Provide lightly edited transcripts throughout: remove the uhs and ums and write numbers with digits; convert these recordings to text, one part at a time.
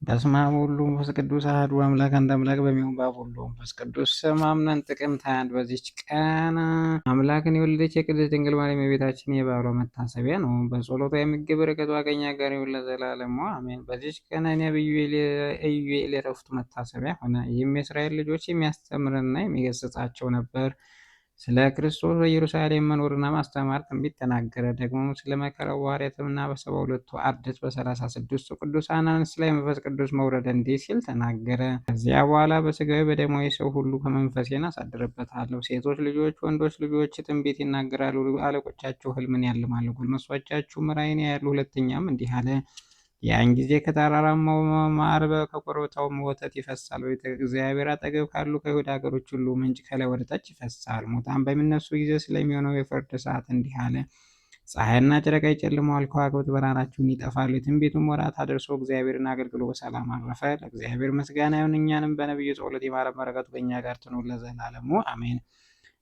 በስመ አብ ወወልድ ወመንፈስ ቅዱስ አሐዱ አምላክ አንድ አምላክ በሚሆን በአብ ወልድ ወመንፈስ ቅዱስ ስም አምነን ጥቅምት 21 በዚች ቀን አምላክን የወለደች የቅድስት ድንግል ማርያም የቤታችን የበዓሏ መታሰቢያ ነው። በጸሎቷ የሚገኝ በረከቷ ከእኛ ጋር ይሁን ለዘላለሙ አሜን። በዚች ቀን ነቢዩ ኢዩኤል የዕረፍቱ መታሰቢያ ሆነ። ይህም የእስራኤል ልጆች የሚያስተምርና የሚገሥጻቸው ነበር። ስለ ክርስቶስ በኢየሩሳሌም መኖርና ማስተማር ትንቢት ተናገረ። ደግሞ ስለ መከራው ሐዋርያትና በ72ቱ አርድእት በ36ቱ ቅዱሳን አንስት ላይ መንፈስ ቅዱስ መውረድ እንዲህ ሲል ተናገረ። ከዚያ በኋላ በሥጋዊ በደማዊ ሰው ሁሉ ከመንፈሴን አሳድርበታለሁ። ሴቶች ልጆች፣ ወንዶች ልጆች ትንቢት ይናገራሉ። አለቆቻቸው ሕልምን ያልማሉ። ጎልማሶቻችሁም ራእይን ያያሉ። ሁለተኛም እንዲህ አለ። ያን ጊዜ ከተራራማው ማር ከኮረብታውም ወተት ይፈሳል። እግዚአብሔር አጠገብ ካሉ ከይሁዳ ሀገሮች ሁሉ ምንጭ ከላይ ወደ ታች ይፈሳል። ሙታን በሚነሱ ጊዜ ስለሚሆነው የፍርድ ሰዓት እንዲህ አለ። ፀሐይና ጨረቃ ይጨልማል፣ ከዋክብት ብርሃናቸውን ይጠፋሉ። የትንቢቱም ወራት አድርሶ እግዚአብሔርን አገልግሎ በሰላም አረፈ። ለእግዚአብሔር ምስጋና ይሁን፣ እኛንም በነቢዩ ጸሎት ይማረን፣ በረከቱ ከእኛ ጋር ትኑር ለዘላለሙ አሜን።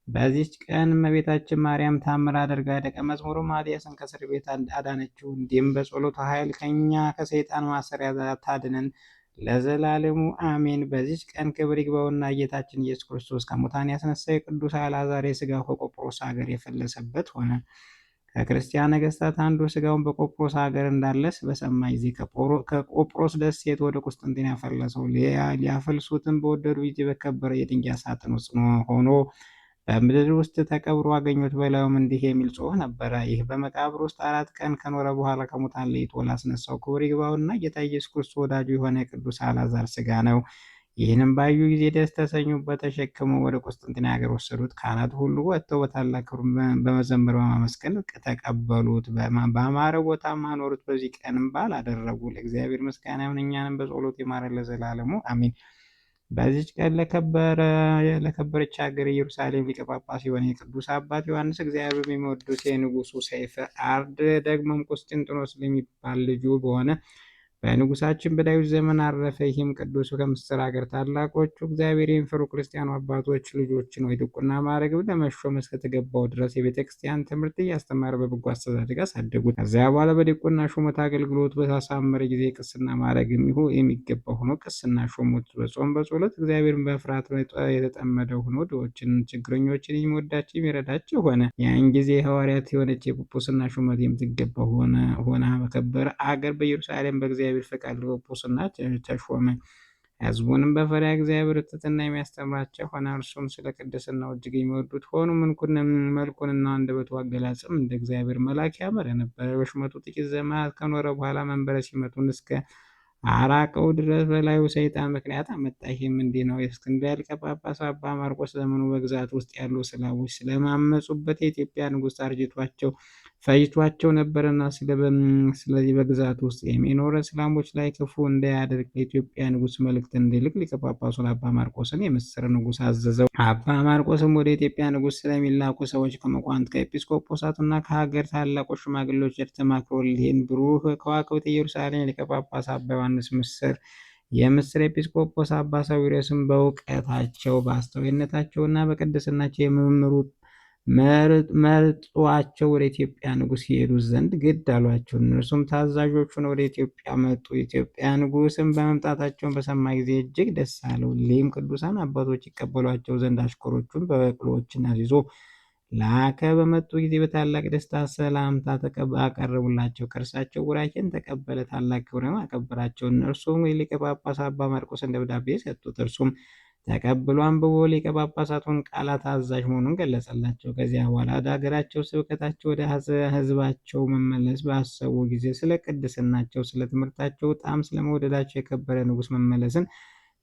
በዚች ቀን እመቤታችን ማርያም ታምር አድርጋ ደቀ መዝሙሩ ማትያስን ከእስር ቤት አዳነችው። እንዲህም በጸሎቱ ኃይል ከእኛ ከሰይጣን ማሰሪያ ታድነን ለዘላለሙ አሜን። በዚች ቀን ክብር ይግባውና ጌታችን ኢየሱስ ክርስቶስ ከሙታን ያስነሳ የቅዱስ አልዓዛር የሥጋው ከቆጵሮስ ሀገር የፈለሰበት ሆነ። ከክርስቲያን ነገሥታት አንዱ ሥጋውን በቆጵሮስ ሀገር እንዳለስ በሰማ ጊዜ ከቆጵሮስ ደሴት ወደ ቁስጥንጥንያ ያፈለሰው። ሊያፈልሱትም በወደዱ ጊዜ በከበረ የድንጋይ ሳጥን ውስጥ ሆኖ በምድር ውስጥ ተቀብሮ አገኙት። በላዩም እንዲህ የሚል ጽሑፍ ነበረ። ይህ በመቃብር ውስጥ 4 ቀን ከኖረ በኋላ ከሙታን ለይቶ ላስነሳው ክብር ይግባውና ጌታ ኢየሱስ ክርስቶስ ወዳጁ የሆነ የቅዱስ አልዓዛር ሥጋ ነው። ይህንም ባዩ ጊዜ ደስ ተሰኙበት። ተሸክመው ወደ ቁስጥንጥንያ ሀገር ወሰዱት። ካህናት ሁሉ ወጥተው በታላቅ ክብር በመዘመር በማመስገን ተቀበሉት። በአማረ ቦታም አኖሩት። በዚህ ቀንም በዓል አደረጉ። ለእግዚአብሔር ምስጋና ይሁን፣ እኛንም በጸሎት ይማረን ለዘላለሙ አሜን። በዚች ቀን ለከበረች ሀገር ኢየሩሳሌም ሊቀ ጳጳስ የሆነ የቅዱስ አባት ዮሐንስ እግዚአብሔር የሚወዱት የንጉሱ ሰይፈ አርድ ደግሞም ቁስጥንጥኖስ ለሚባል ልጁ በሆነ በንጉሳችን በዳዊት ዘመን አረፈ። ይህም ቅዱስ ከምስር ሀገር ታላቆቹ እግዚአብሔር የሚፈሩ ክርስቲያኑ አባቶች ልጆችን ወይ ድቁና ማዕረግ ለመሾም እስከተገባው ድረስ የቤተ ክርስቲያን ትምህርት እያስተማረ በበጎ አስተዳደግ አሳደጉት። ከዚያ በኋላ በዲቁና ሹመት አገልግሎት በታሳመረ ጊዜ ቅስና ማዕረግ የሚገባ ሆኖ ቅስና ሾሙት። በጾም በጸሎት እግዚአብሔርን በፍርሃት የተጠመደ ሆኖ ድሆችን ችግረኞችን የሚወዳቸው የሚረዳቸው ሆነ። ያን ጊዜ ሐዋርያት የሆነች የጵጵስና ሹመት የምትገባ ሆና በከበረ አገር በኢየሩሳሌም በእግዚአብሔር ፈቃድ ጵጵስና ተሾመ። ሕዝቡንም በፈሪሃ እግዚአብሔር ትሕትና የሚያስተምራቸው ሆነ። እርሱም ስለ ቅድስናው እጅግ የሚወዱት ሆኑ። መልኩንና አንደበቱ አገላጽም እንደ እግዚአብሔር መልአክ ያማረ ነበር። በሹመቱ ጥቂት ዘመናት ከኖረ በኋላ መንበረ ሲመቱን እስከ አራቀው ድረስ በላዩ ሰይጣን ምክንያት አመጣ። ይህም እንዲህ ነው። የእስክንድርያ ሊቀ ጳጳስ አባ ማርቆስ ዘመኑ በግዛት ውስጥ ያሉ ስላቦች ስለማመፁበት የኢትዮጵያ ንጉሥ ፈጅቷቸው ነበርና፣ ስለዚህ በግዛት ውስጥ የሚኖሩ እስላሞች ላይ ክፉ እንዳያደርግ ለኢትዮጵያ ንጉሥ መልእክት እንዲልክ ሊቀ ጳጳሱን አባ ማርቆስን የምስር ንጉሥ አዘዘው። አባ ማርቆስም ወደ ኢትዮጵያ ንጉሥ ስለሚላኩ ሰዎች ከመኳንንት ከኤጲስቆጶሳቱና ከሀገር ታላቆች ሽማግሌዎች ተማክሮ ይህን ብሩህ ከዋክብት ኢየሩሳሌም ሊቀ ጳጳስ አባ ዮሐንስ የምስር ኤጲስቆጶስ አባ ሳዊሮስም በእውቀታቸው በአስተዋይነታቸውና በቅድስናቸው የመምህሩ መርጧቸው ወደ ኢትዮጵያ ንጉሥ ይሄዱ ዘንድ ግድ አሏቸው። እነርሱም ታዛዦቹን ወደ ኢትዮጵያ መጡ። የኢትዮጵያ ንጉሥም በመምጣታቸውን በሰማ ጊዜ እጅግ ደስ አለው። ሊም ቅዱሳን አባቶች ይቀበሏቸው ዘንድ አሽከሮቹን በበቅሎዎችን አስይዞ ላከ። በመጡ ጊዜ በታላቅ ደስታ ሰላምታ አቀረቡላቸው። ከእርሳቸው ቡራኬን ተቀበለ። ታላቅ ክብርም አከበራቸው። እነርሱም የሊቀ ጳጳስ አባ ማርቆስን ደብዳቤ ሰጡት። እርሱም ተቀብሎ አንብቦ ሊቀ ጳጳሳቱን ቃላት አዛዥ መሆኑን ገለጸላቸው። ከዚያ በኋላ ወደ ሀገራቸው ስብከታቸው ወደ ሕዝባቸው መመለስ ባሰቡ ጊዜ ስለ ቅድስናቸው፣ ስለ ትምህርታቸው፣ ጣም ስለመውደዳቸው የከበረ ንጉሥ መመለስን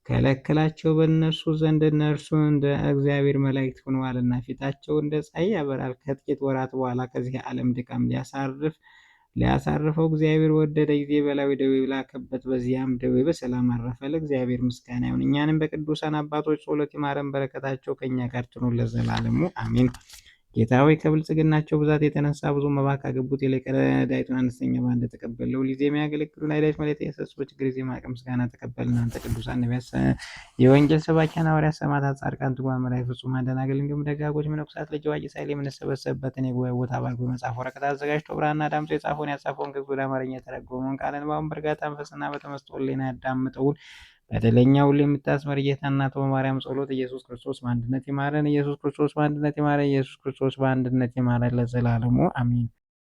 ከለከላቸው። በእነርሱ ዘንድ እነርሱ እንደ እግዚአብሔር መላእክት ሆነዋልና ፊታቸው እንደ ፀሐይ ያበራል። ከጥቂት ወራት በኋላ ከዚህ ዓለም ድካም ሊያሳርፈው እግዚአብሔር ወደደ ጊዜ በላዩ ደዌ ላከበት። በዚያም ደዌ በሰላም አረፈ። ለእግዚአብሔር ምስጋና ይሁን፣ እኛንም በቅዱሳን አባቶች ጸሎት ይማረን፣ በረከታቸው ከእኛ ጋር ትኑር ለዘላለሙ አሜን። ጌታ ሆይ ከብልጽግናቸው ብዛት የተነሳ ብዙ መባ ካገቡት ይልቅ ረዳይቱን አነስተኛ መባ እንደተቀበል ለሁልጊዜ የሚያገለግሉን አይዳች መላእክት የሰጡ በችግር ጊዜ ማቅ ምስጋና ተቀበል። እናንተ ቅዱሳን ነቢያት፣ የወንጌል ሰባኪያን ሐዋርያት፣ ሰማዕታት፣ ጻድቃን፣ ትጉሃን መላእክት፣ ፍጹማን ደናግል እንዲሁም ደጋጎች መነኮሳት ልጅ አዋቂ ሳይል የምንሰበሰብበትን የጉባኤ ቦታ ባርኮ መጽሐፍ ወረቀት አዘጋጅቶ ብራና ዳምጦ የጻፈውን ያጻፈውን ከግዕዝ ወደ አማርኛ የተረጎመውን ቃለ ንባቡን በእርጋታ መንፈስና በተመስጦ ሕሊና ያዳምጠውን በደለኛ ሁሉ የምታስምር ጌታ እናቱ በማርያም ጸሎት ኢየሱስ ክርስቶስ በአንድነት ይማረን። ኢየሱስ ክርስቶስ በአንድነት ይማረን። ኢየሱስ ክርስቶስ በአንድነት ይማረን ለዘላለሙ አሜን።